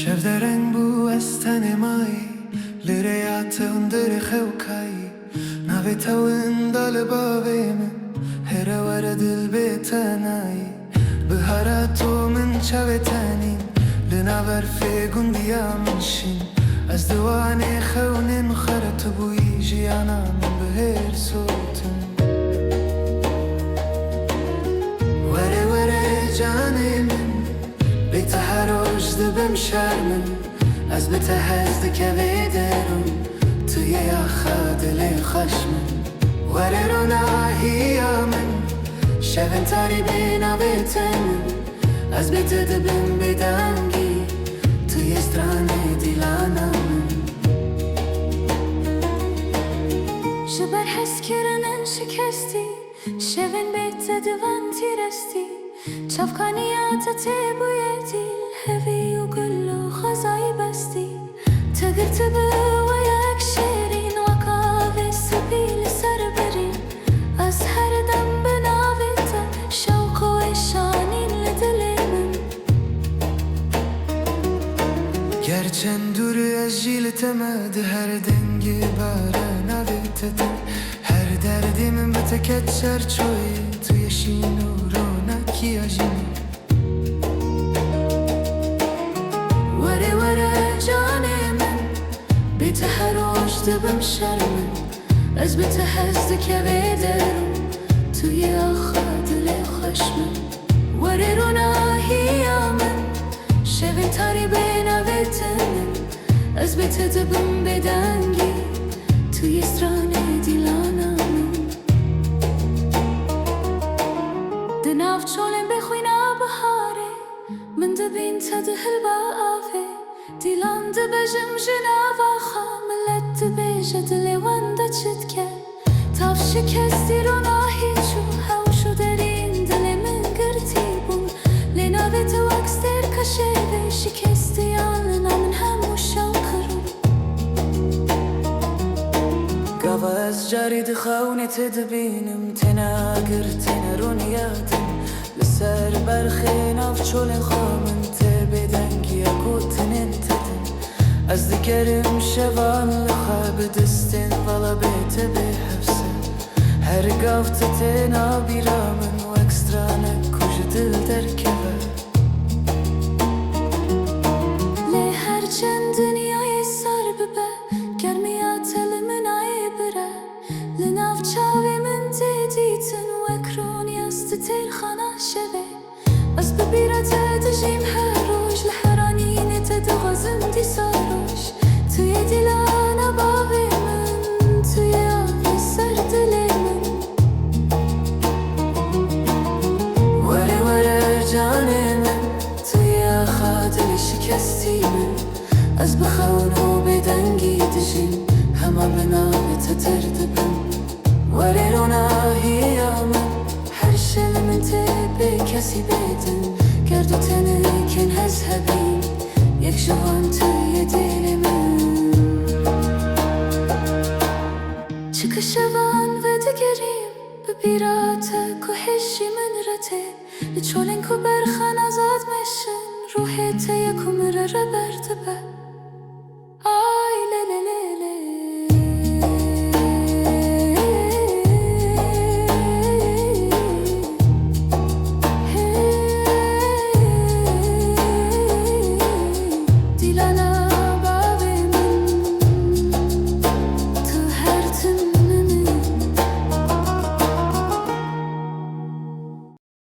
شفدرن بو استن مای لریات اندر خوکای نبیتا وندال باوی من هر ور دل بیتنای بهاراتو من شویتنین لناور فی گندیا منشین از دوان خونین خرط بوی جیانا من بهر صوتن وره وره جانی من بیت هروش دبم شرمن از بیت هزد که بیدرم توی آخا دل خشمن وره رو ناهی من شبن تاری بینا بیتن از بیت دبم بیدنگی توی استرانه دیلانا من شبر حس کردن شکستی شبن بیت دوان تیرستی چفکانیات تبوی دیل هوی و گل و خزای بستی تگرت به و یک شیرین و کاوه سبیل سر برین از هر دم بناویت شوق و اشانین لدل من گرچند دور از جیل تمد هر دنگی باره نویتت هر دردی من بتکت سرچوی توی شینو رونکی آجینی وره وره جان من بیت هروش دبم شرمن از بیت هزد که بیدرم توی آخا دل خشمن وره رو ناهی من شبن تاری بینا بیتن از بیت دبم بدنگی توی استرانه دیلانا من دناف چولن بخوینا بهاره من دبین تدهل با آفه دیلان دبجم جناوا خاملت دبیجه دلوان دا چد که تاف شکستی رو ناهی چو هاوشو درین دل من گرتی بون لناوه تو اکستر کشه به شکستی آلنا من همو شوکرم گاوا از جارید خونه تدبینم تناگر تنرون یادم لسر برخی ناف چولن خامن تبدنگی اکو تنین تدن از دیگرم شوان لخواب دستن والا بیت به حفظن هر گافت تنا بیرامن و اکسترانه کج دل درکبه لی هر چند دنیای سر ببه گرمیات لمنای بره لناف چاوی من دیدیتن و اکرونی است تیل خانه شبه از ببیرت دجیم هر روش لحرانین تدغازم دی ساروش توی دیلانا بابی من توی آقی سر دل من وره وره جان من توی آخا دل شکستی من از بخون و بدنگی دجین همه بنامت تردبم وره رو ناهی من هر شل من تبه کسی بدن گرد و تنکن هزهبین یک جوان توی دل من چک شوان و دگریم ببیرات که هشی من رته لچولن که برخان ازاد مشن روح تیکم را برده